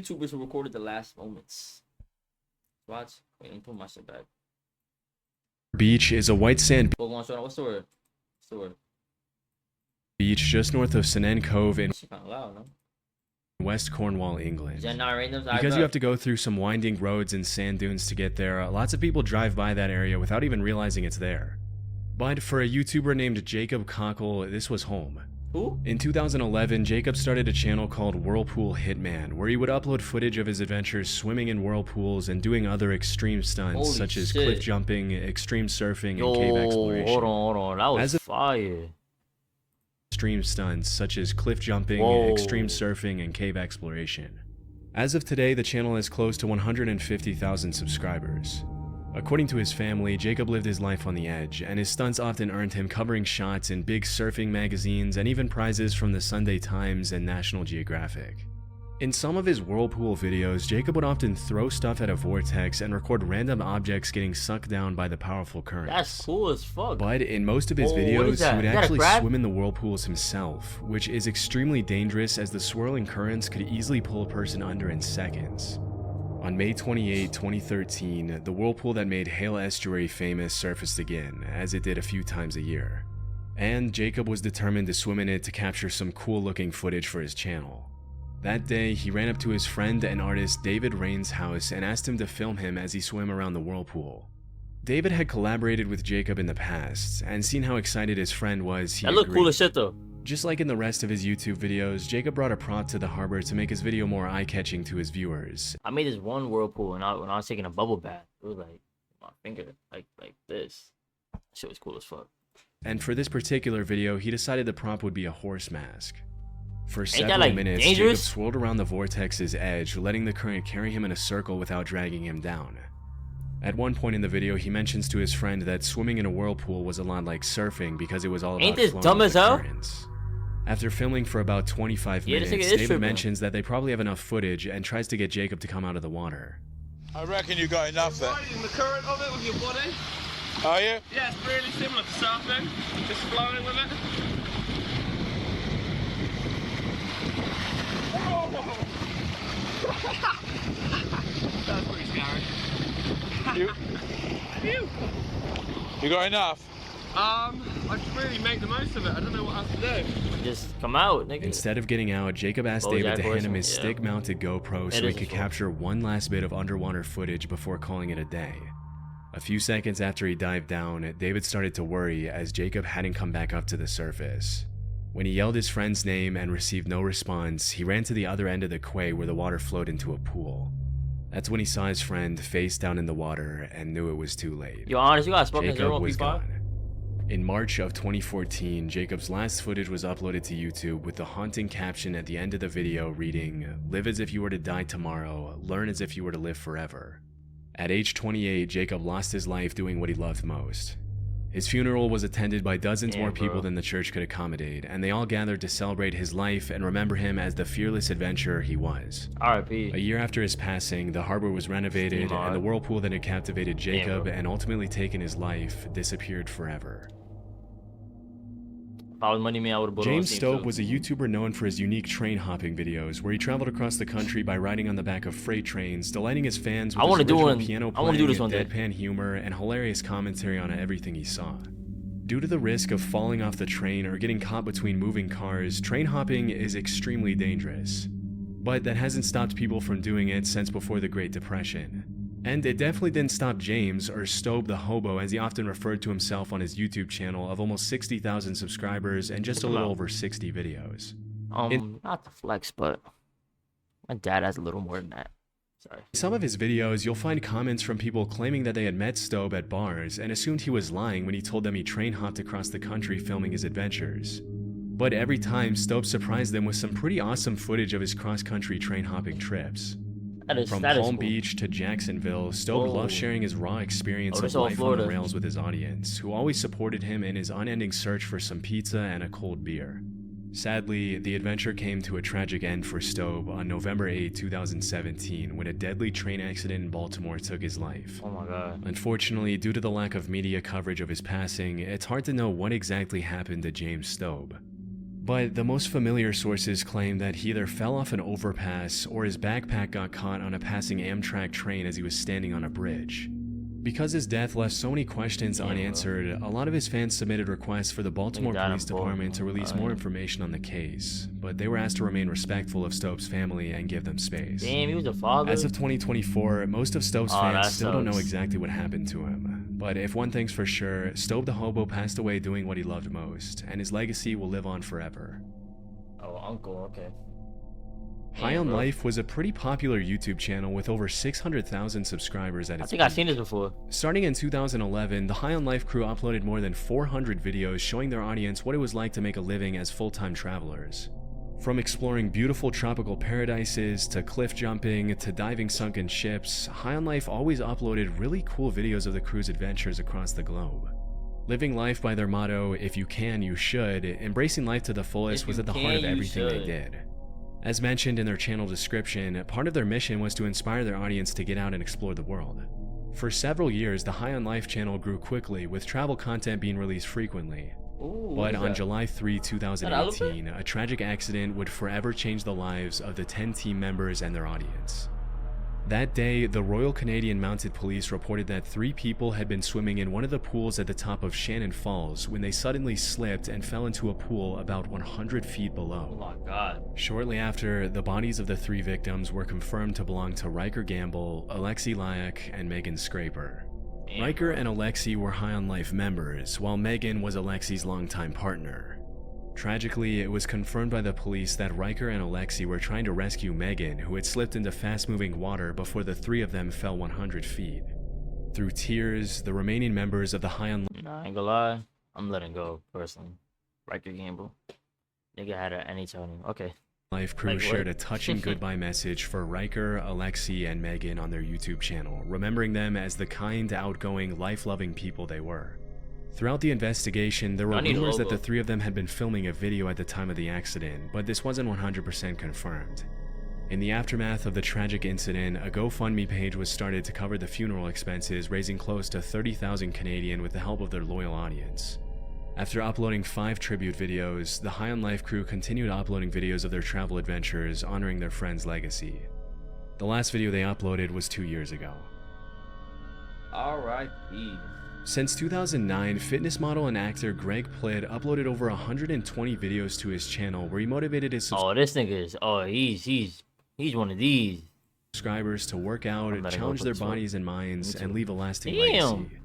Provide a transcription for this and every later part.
YouTubers who recorded the last moments. Watch. Wait, let me put my shit back. Beach is a white sand What's the word? What's the word? beach just north of Senan Cove in She kind of loud, no? West Cornwall, England. Gen 9 randoms. Because you have to go through some winding roads and sand dunes to get there, lots of people drive by that area without even realizing it's there. But for a YouTuber named Jacob Cockle, this was home. Who? In 2011, Jacob started a channel called Whirlpool Hitman, where he would upload footage of his adventures swimming in whirlpools and doing other extreme stunts such as cliff jumping, extreme surfing, and cave exploration. Hold on. That was fire. Extreme stunts such as cliff jumping, extreme surfing, and cave exploration. As of today, the channel is close to 150,000 subscribers. According to his family, Jacob lived his life on the edge, and his stunts often earned him covering shots in big surfing magazines and even prizes from the Sunday Times and National Geographic. In some of his whirlpool videos, Jacob would often throw stuff at a vortex and record random objects getting sucked down by the powerful currents. That's cool as fuck. But in most of his videos, he would actually swim in the whirlpools himself, which is extremely dangerous as the swirling currents could easily pull a person under in seconds. On May 28, 2013, the whirlpool that made Hale Estuary famous surfaced again, as it did a few times a year. And Jacob was determined to swim in it to capture some cool-looking footage for his channel. That day, he ran up to his friend and artist David Rain's house and asked him to film him as he swam around the whirlpool. David had collaborated with Jacob in the past, and seen how excited his friend was, he agreed. That looked cool as shit though. Just like in the rest of his YouTube videos, Jacob brought a prop to the harbor to make his video more eye-catching to his viewers. I made this one whirlpool and when I was taking a bubble bath, it was like my finger, like this. That shit was cool as fuck. And for this particular video, he decided the prop would be a horse mask. For several that, like, minutes, dangerous? Jacob swirled around the vortex's edge, letting the current carry him in a circle without dragging him down. At one point in the video, he mentions to his friend that swimming in a whirlpool was a lot like surfing because it was all about flowing with the currents. After filming for about 25 minutes, David mentions that they probably have enough footage and tries to get Jacob to come out of the water. I reckon you got enough there. Riding the current of it with your body. Are you? Yeah, it's really similar to surfing. Just flowing with it. That's pretty scary. You got enough? I should really make the most of it. I don't know what else to do. Just come out, nigga. Instead of getting out, Jacob asked David to hand him his stick-mounted GoPro so he could capture one last bit of underwater footage before calling it a day. A few seconds after he dived down, David started to worry as Jacob hadn't come back up to the surface. When he yelled his friend's name and received no response, he ran to the other end of the quay where the water flowed into a pool. That's when he saw his friend face down in the water and knew it was too late. Yo, honest, you got spoken Jacob was gone. In March of 2014, Jacob's last footage was uploaded to YouTube with the haunting caption at the end of the video reading, "Live as if you were to die tomorrow, learn as if you were to live forever." At age 28, Jacob lost his life doing what he loved most. His funeral was attended by dozens more people than the church could accommodate, and they all gathered to celebrate his life and remember him as the fearless adventurer he was. R.I.P. A year after his passing, the harbor was renovated, and the whirlpool that had captivated Jacob and ultimately taken his life disappeared forever. If I was money, I would have. James Stobe was a YouTuber known for his unique train hopping videos, where he traveled across the country by riding on the back of freight trains, delighting his fans with his original piano playing, deadpan humor, and hilarious commentary on everything he saw. Due to the risk of falling off the train or getting caught between moving cars, train hopping is extremely dangerous. But that hasn't stopped people from doing it since before the Great Depression. And it definitely didn't stop James, or Stobe the Hobo as he often referred to himself on his YouTube channel of almost 60,000 subscribers and just a little over 60 videos. Not to flex, but my dad has a little more than that. Sorry. In some of his videos, you'll find comments from people claiming that they had met Stobe at bars and assumed he was lying when he told them he train hopped across the country filming his adventures. But every time, Stobe surprised them with some pretty awesome footage of his cross-country train hopping trips. From Palm Beach to Jacksonville, Stobe loved sharing his raw experience of life on the rails with his audience, who always supported him in his unending search for some pizza and a cold beer. Sadly, the adventure came to a tragic end for Stobe on November 8, 2017, when a deadly train accident in Baltimore took his life. Oh my god. Unfortunately, due to the lack of media coverage of his passing, it's hard to know what exactly happened to James Stobe. But the most familiar sources claim that he either fell off an overpass or his backpack got caught on a passing Amtrak train as he was standing on a bridge. Because his death left so many questions unanswered, a lot of his fans submitted requests for the Baltimore Police Department to release more information on the case, but they were asked to remain respectful of Stope's family and give them space. Damn, he was a father? As of 2024, most of Stope's fans still don't know sucks. exactly what happened to him. But if one thing's for sure, Stope the hobo passed away doing what he loved most, and his legacy will live on forever. Oh, uncle, okay. High on Life was a pretty popular YouTube channel with over 600,000 subscribers at its I think I've peak. seen this before. Starting in 2011, the High on Life crew uploaded more than 400 videos showing their audience what it was like to make a living as full-time travelers. From exploring beautiful tropical paradises, to cliff jumping, to diving sunken ships, High on Life always uploaded really cool videos of the crew's adventures across the globe. Living life by their motto, "If you can, you should," embracing life to the fullest was at the heart of everything they did. As mentioned in their channel description, part of their mission was to inspire their audience to get out and explore the world. For several years, the High on Life channel grew quickly, with travel content being released frequently. But on July 3, 2018, a tragic accident would forever change the lives of the 10 team members and their audience. That day, the Royal Canadian Mounted Police reported that 3 people had been swimming in one of the pools at the top of Shannon Falls when they suddenly slipped and fell into a pool about 100 feet below. Oh my god. Shortly after, the bodies of the 3 victims were confirmed to belong to Riker Gamble, Alexi Lyak, and Megan Scraper. Riker and Alexi were High on Life members, while Megan was Alexi's longtime partner. Tragically, it was confirmed by the police that Riker and Alexi were trying to rescue Megan, who had slipped into fast-moving water before the 3 of them fell 100 feet. Through tears, the remaining members of the High on Nah, I ain't gonna lie. I'm letting go, personally. Riker Gamble. Nigga had an NHL. Okay. Life crew Like what? shared a touching goodbye message for Riker, Alexi, and Megan on their YouTube channel, remembering them as the kind, outgoing, life-loving people they were. Throughout the investigation, there were rumors that the 3 of them had been filming a video at the time of the accident, but this wasn't 100% confirmed. In the aftermath of the tragic incident, a GoFundMe page was started to cover the funeral expenses, raising close to 30,000 Canadian with the help of their loyal audience. After uploading 5 tribute videos, the High on Life crew continued uploading videos of their travel adventures, honoring their friend's legacy. The last video they uploaded was 2 years ago. R.I.P. Since 2009, fitness model and actor Greg Plitt uploaded over 120 videos to his channel where he motivated his Oh, this nigga is. Oh, he's one of these. subscribers to work out, challenge their bodies and minds, and leave a lasting Damn. legacy.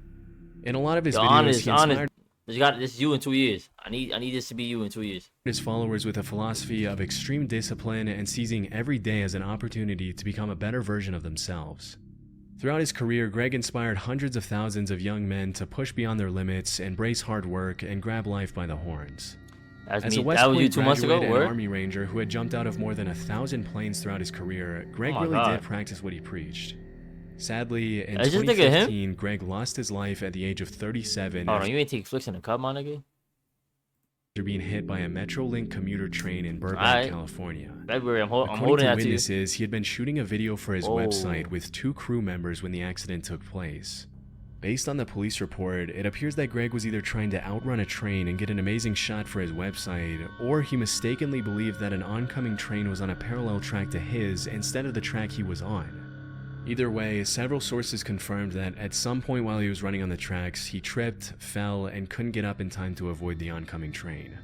In a lot of his Yo, videos, he inspired This is you in 2 years. I need this to be you in 2 years. his followers with a philosophy of extreme discipline and seizing every day as an opportunity to become a better version of themselves. Throughout his career, Greg inspired hundreds of thousands of young men to push beyond their limits, embrace hard work, and grab life by the horns. As a West That was you Point 2 months ago. graduate and Word? Army Ranger who had jumped out of more than 1,000 planes throughout his career, Greg Oh my really God. did practice what he preached. Sadly, in Is this nigga him? 2015, Greg lost his life at the age of 37 Hold on, you ain't take flicks in the cup, my nigga. after being hit by a Metrolink commuter train in Burbank, Alright. California. February, I'm According holding to that to you. witnesses, he had been shooting a video for his Oh. website with 2 crew members when the accident took place. Based on the police report, it appears that Greg was either trying to outrun a train and get an amazing shot for his website, or he mistakenly believed that an oncoming train was on a parallel track to his instead of the track he was on. Either way, several sources confirmed that at some point while he was running on the tracks, he tripped, fell, and couldn't get up in time to avoid the oncoming train.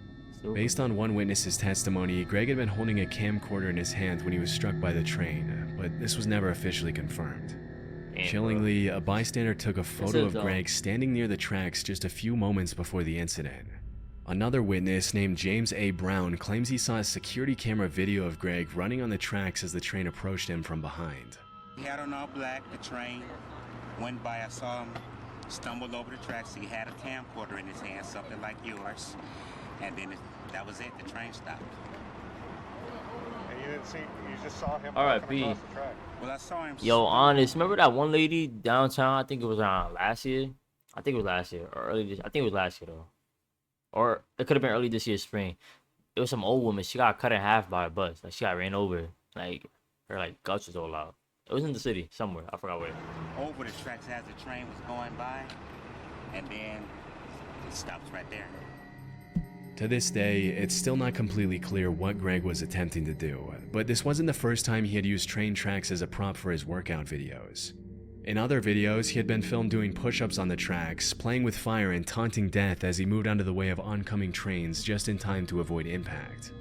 Based on one witness's testimony, Greg had been holding a camcorder in his hand when he was struck by the train, but this was never officially confirmed. Chillingly, a bystander took a photo of Greg standing near the tracks just a few moments before the incident. Another witness named James A. Brown claims he saw a security camera video of Greg running on the tracks as the train approached him from behind. He had on all black, the train went by, I saw him, stumbled over the tracks, he had a camcorder in his hand, something like yours, and then that was it, the train stopped. And you didn't see, you just saw him R.I.P. walking across the track. Well, I saw him. Yo, honest, remember that one lady downtown? I think it was around last year. I think it was last year or early this. I think it was last year though, or it could have been early this year, spring. It was some old woman. She got cut in half by a bus. Like she got ran over. Like her guts was all out. It was in the city somewhere. I forgot where. Over the tracks as the train was going by, and then it stops right there. To this day, it's still not completely clear what Greg was attempting to do, but this wasn't the first time he had used train tracks as a prop for his workout videos. In other videos, he had been filmed doing push-ups on the tracks, playing with fire and taunting death as he moved out of the way of oncoming trains just in time to avoid impact.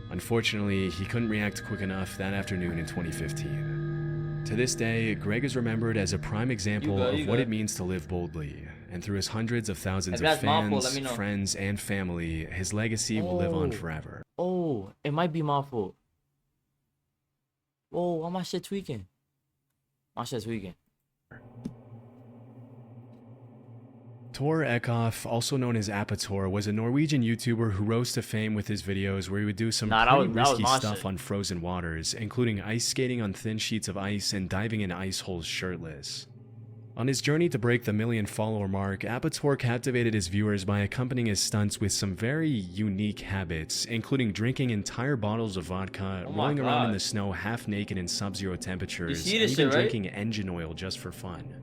Unfortunately, he couldn't react quick enough that afternoon in 2015. To this day, Greg is remembered as a prime example of what it means to live boldly, and through his hundreds of thousands of fans, friends, and family, his legacy will live on forever. Oh, it might be my fault. Whoa, why my shit tweaking? My shit's tweaking. Tor Eckhoff, also known as Appator, was a Norwegian YouTuber who rose to fame with his videos where he would do some pretty risky stuff on frozen waters, including ice skating on thin sheets of ice and diving in ice holes shirtless. On his journey to break the 1 million follower mark, Appator captivated his viewers by accompanying his stunts with some very unique habits, including drinking entire bottles of vodka, rolling around in the snow half naked in sub-zero temperatures, and even drinking engine oil just for fun.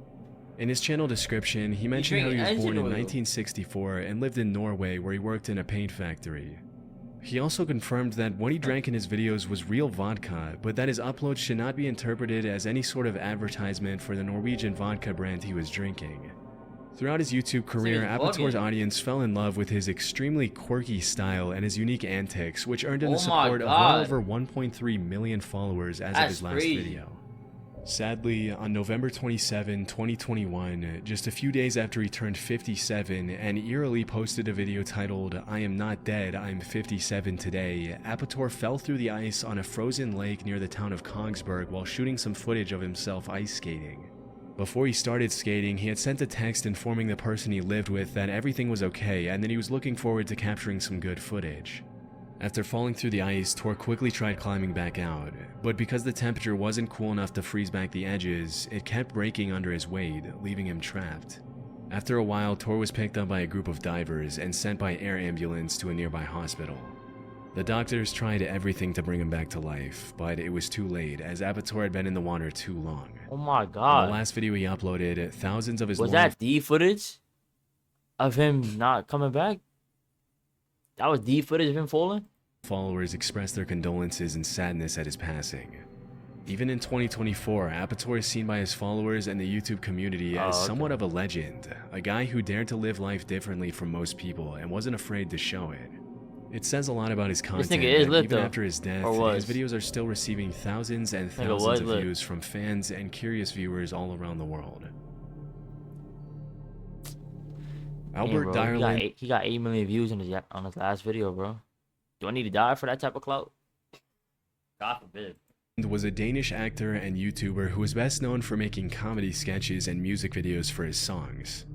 In his channel description, he mentioned how he was born in 1964 and lived in Norway where he worked in a paint factory. He also confirmed that what he drank in his videos was real vodka, but that his uploads should not be interpreted as any sort of advertisement for the Norwegian vodka brand he was drinking. Throughout his YouTube career, Appator's audience fell in love with his extremely quirky style and his unique antics, which earned him the support of well over 1.3 million followers as of his last video. Sadly, on November 27, 2021, just a few days after he turned 57 and eerily posted a video titled, "I am not dead, I'm 57 today," Appator fell through the ice on a frozen lake near the town of Kongsberg while shooting some footage of himself ice skating. Before he started skating, he had sent a text informing the person he lived with that everything was okay and that he was looking forward to capturing some good footage. After falling through the ice, Tor quickly tried climbing back out, but because the temperature wasn't cool enough to freeze back the edges, it kept breaking under his weight, leaving him trapped. After a while, Tor was picked up by a group of divers and sent by air ambulance to a nearby hospital. The doctors tried everything to bring him back to life, but it was too late as Appator had been in the water too long. Oh my god. In the last video he uploaded, thousands of his Was that D footage of him not coming back? That was D footage of him falling? Followers expressed their condolences and sadness at his passing. Even in 2024, Appator is seen by his followers and the YouTube community as somewhat of a legend, a guy who dared to live life differently from most people and wasn't afraid to show it. It says a lot about his content that even after his death, his videos are still receiving thousands and thousands of views from fans and curious viewers all around the world. Albert Dyerland, he got 8 million views on his last video, bro. Do I need to die for that type of clout? God forbid. Was a Danish actor and YouTuber who was best known for making comedy sketches and music videos for his songs.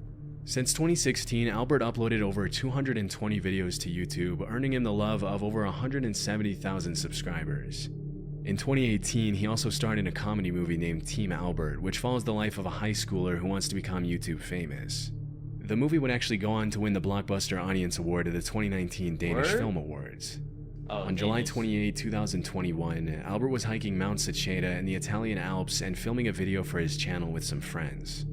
Since 2016, Albert uploaded over 220 videos to YouTube, earning him the love of over 170,000 subscribers. In 2018, he also starred in a comedy movie named Team Albert, which follows the life of a high schooler who wants to become YouTube famous. The movie would actually go on to win the Blockbuster Audience Award at the 2019 Danish Film Awards. On July 28, 2021, Albert was hiking Mount Seceda in the Italian Alps and filming a video for his channel with some friends.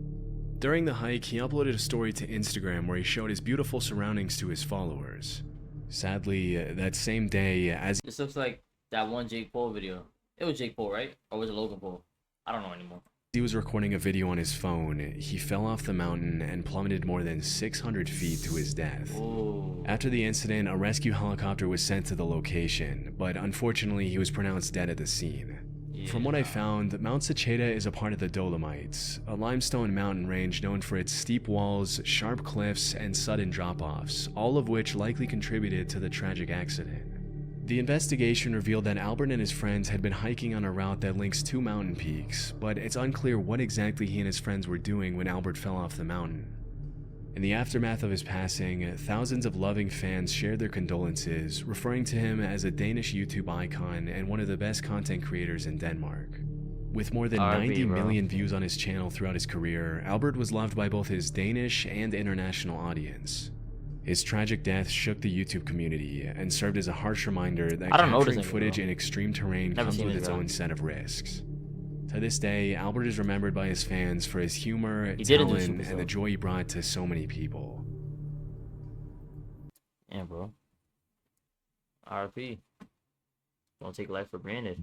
During the hike, he uploaded a story to Instagram where he showed his beautiful surroundings to his followers. Sadly, that same day, as this looks like that one Jake Paul video. It was Jake Paul, right? Or was it Logan Paul? I don't know anymore. He was recording a video on his phone, he fell off the mountain and plummeted more than 600 feet to his death. Ooh. After the incident, a rescue helicopter was sent to the location, but unfortunately he was pronounced dead at the scene. Yeah. From what I found, Mount Seceda is a part of the Dolomites, a limestone mountain range known for its steep walls, sharp cliffs, and sudden drop-offs, all of which likely contributed to the tragic accident. The investigation revealed that Albert and his friends had been hiking on a route that links two mountain peaks, but it's unclear what exactly he and his friends were doing when Albert fell off the mountain. In the aftermath of his passing, thousands of loving fans shared their condolences, referring to him as a Danish YouTube icon and one of the best content creators in Denmark. With more than 90 million views on his channel throughout his career, Albert was loved by both his Danish and international audience. His tragic death shook the YouTube community and served as a harsh reminder that capturing footage in extreme terrain comes with its own set of risks. To this day, Albert is remembered by his fans for his humor, talent, and the joy he brought to so many people. Yeah, bro. RP. Don't take life for granted.